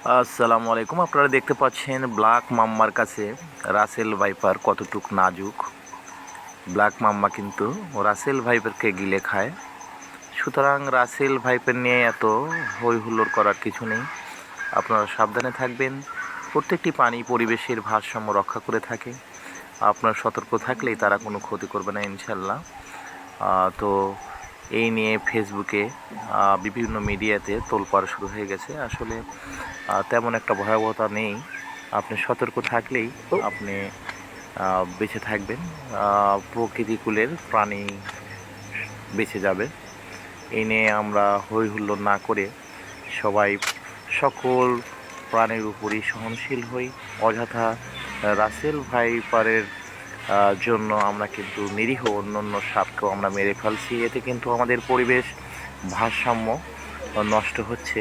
আসসালামু আলাইকুম। আপনারা দেখতে পাচ্ছেন ব্ল্যাক মাম্মার কাছে রাসেল ভাইপার কতটুক নাজুক। ব্ল্যাক মাম্মা কিন্তু রাসেল ভাইপারকে গিলে খায়। সুতরাং রাসেল ভাইপার নিয়ে এত হই হুল্লোড় করার কিছু নেই। আপনারা সাবধানে থাকবেন। প্রত্যেকটি প্রাণী পরিবেশের ভারসাম্য রক্ষা করে থাকে। আপনার সতর্ক থাকলেই তারা কোনো ক্ষতি করবে না ইনশাল্লাহ। তো এই নিয়ে ফেসবুকে বিভিন্ন মিডিয়াতে তোলপাড় শুরু হয়ে গেছে। আসলে তেমন একটা ভয়াবহতা নেই। আপনি সতর্ক থাকলেই আপনি বেঁচে থাকবেন। প্রকৃতিকূলের প্রাণী বেঁচে যাবে। এই নিয়ে আমরা হই হুল্লোড় না করে সবাই সকল প্রাণীর উপরই সহনশীল হই। অযথা রাসেল ভাইপারের জন্য আমরা কিন্তু নিরীহ অন্য অন্য সাপকেও আমরা মেরে ফেলছি। এতে কিন্তু আমাদের পরিবেশ ভারসাম্য নষ্ট হচ্ছে।